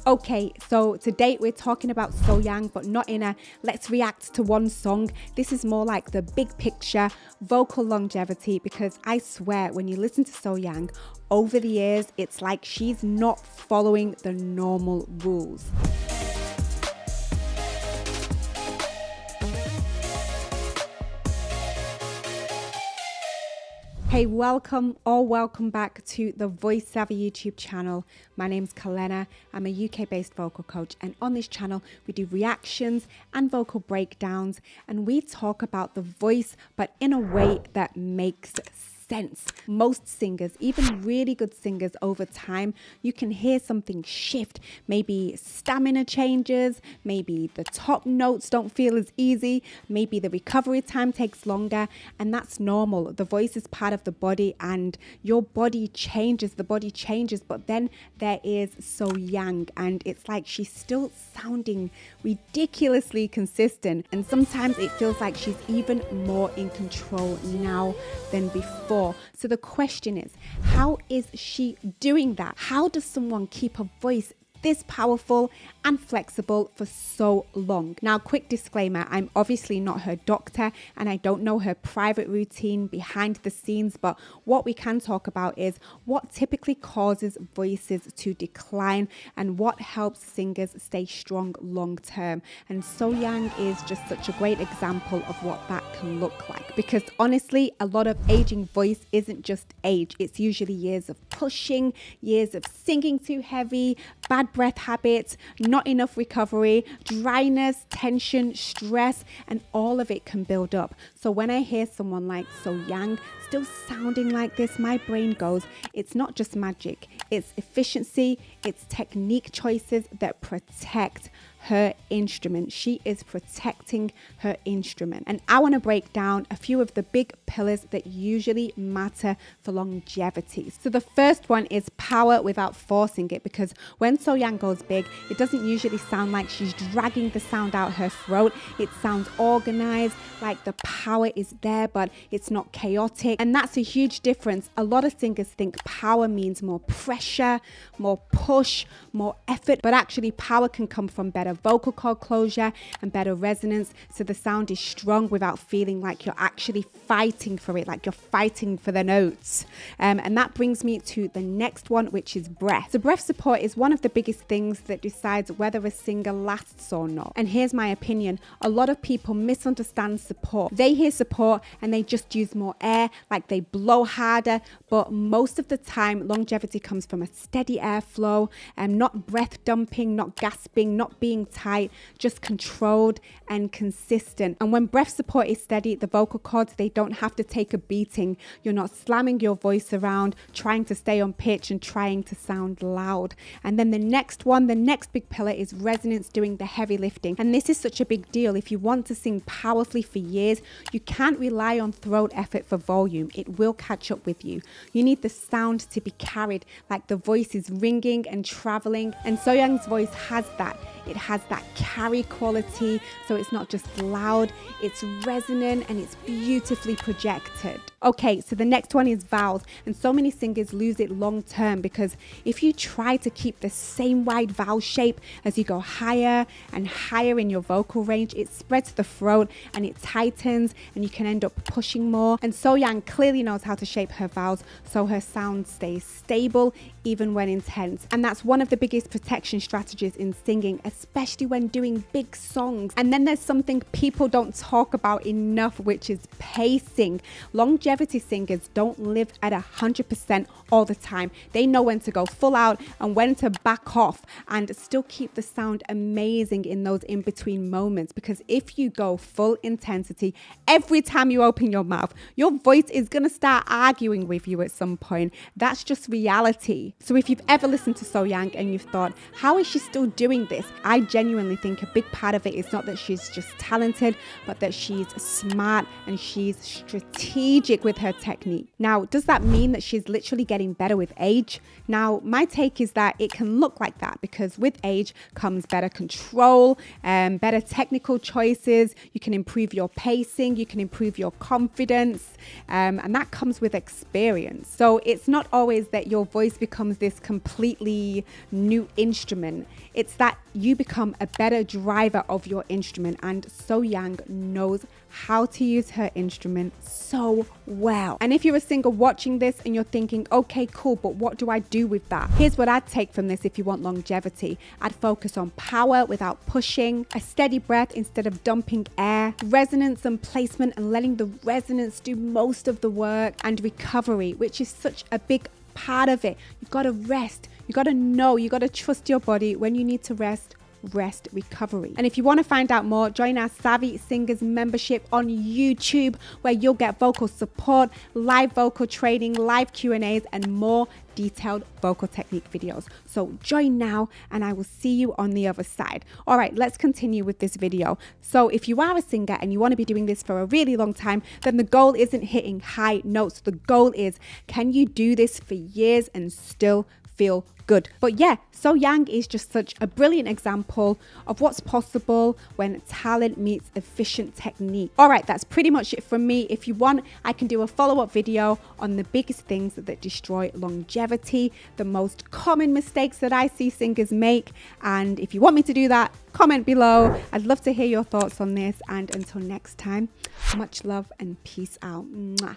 Okay, so today we're talking about Sohyang, but not in a let's react to one song. This is more like the big picture, vocal longevity, because I swear when you listen to Sohyang over the years, it's like she's not following the normal rules. Hey, welcome back to the Voice Savvy YouTube channel. My name's Collena. I'm a UK-based vocal coach, and on this channel we do reactions and vocal breakdowns, and we talk about the voice but in a way that makes sense. Most singers, even really good singers, over time you can hear something shift. Maybe stamina changes, maybe the top notes don't feel as easy, maybe the recovery time takes longer, and that's normal. The voice is part of the body and your body changes, but then there is Sohyang, and it's like she's still sounding ridiculously consistent, and sometimes it feels like she's even more in control now than before. So the question is, how is she doing that? How does someone keep a voice this powerful and flexible for so long? Now, quick disclaimer, I'm obviously not her doctor and I don't know her private routine behind the scenes, but what we can talk about is what typically causes voices to decline and what helps singers stay strong long term. And Sohyang is just such a great example of what that can look like, because honestly, a lot of aging voice isn't just age. It's usually years of pushing, years of singing too heavy, bad breath habits, not enough recovery, dryness, tension, stress, and all of it can build up. So when I hear someone like Sohyang still sounding like this, my brain goes, it's not just magic, it's efficiency, it's technique choices that protect her instrument. She is protecting her instrument. And I want to break down a few of the big pillars that usually matter for longevity. So the first one is power without forcing it, because when Sohyang goes big, it doesn't usually sound like she's dragging the sound out her throat. It sounds organized, like the power is there, but it's not chaotic. And that's a huge difference. A lot of singers think power means more pressure, more push, more effort, but actually power can come from better vocal cord closure and better resonance, so the sound is strong without feeling like you're actually fighting for it, like you're fighting for the notes. And that brings me to the next one, which is breath. So breath support is one of the biggest things that decides whether a singer lasts or not. And here's my opinion: a lot of people misunderstand support. They hear support and they just use more air, like they blow harder, but most of the time longevity comes from a steady airflow, and not breath dumping, not gasping, not being tight, just controlled and consistent. And when breath support is steady, the vocal cords, they don't have to take a beating. You're not slamming your voice around, trying to stay on pitch and trying to sound loud. And then the next big pillar is resonance, doing the heavy lifting. And this is such a big deal. If you want to sing powerfully for years, you can't rely on throat effort for volume. It will catch up with you. You need the sound to be carried, like the voice is ringing and traveling. And Sohyang's voice has that. It has that carry quality, so it's not just loud, it's resonant and it's beautifully projected. Okay, so the next one is vowels, and so many singers lose it long term because if you try to keep the same wide vowel shape as you go higher and higher in your vocal range, it spreads the throat and it tightens and you can end up pushing more. And Sohyang clearly knows how to shape her vowels so her sound stays stable even when intense. And that's one of the biggest protection strategies in singing, especially when doing big songs. And then there's something people don't talk about enough, which is pacing. Longevity singers don't live at 100% all the time. They know when to go full out and when to back off and still keep the sound amazing in those in-between moments, because if you go full intensity every time you open your mouth, your voice is going to start arguing with you at some point. That's just reality. So if you've ever listened to Sohyang and you've thought, how is she still doing this? I genuinely think a big part of it is not that she's just talented, but that she's smart and she's strategic with her technique. Now, does that mean that she's literally getting better with age? Now, my take is that it can look work like that, because with age comes better control, better technical choices. You can improve your pacing, you can improve your confidence, and that comes with experience. So it's not always that your voice becomes this completely new instrument. It's that you become a better driver of your instrument, and Sohyang knows how to use her instrument so well. And if you're a singer watching this and you're thinking, okay, cool, but what do I do with that? Here's what I'd take from this if you want longevity. I'd focus on power without pushing, a steady breath instead of dumping air, resonance and placement and letting the resonance do most of the work, and recovery, which is such a big part of it. You've got to rest. You got to know, you got to trust your body when you need to rest. Recovery. And if you want to find out more, join our Savvy Singers membership on YouTube, where you'll get vocal support, live vocal training, live Q&As, and more detailed vocal technique videos. So join now, and I will see you on the other side. All right, let's continue with this video. So if you are a singer and you want to be doing this for a really long time, then the goal isn't hitting high notes. The goal is, can you do this for years and still feel good? But yeah, Sohyang is just such a brilliant example of what's possible when talent meets efficient technique. All right, that's pretty much it from me. If you want, I can do a follow-up video on the biggest things that destroy longevity, the most common mistakes that I see singers make. And if you want me to do that, comment below. I'd love to hear your thoughts on this. And until next time, much love and peace out. Mwah.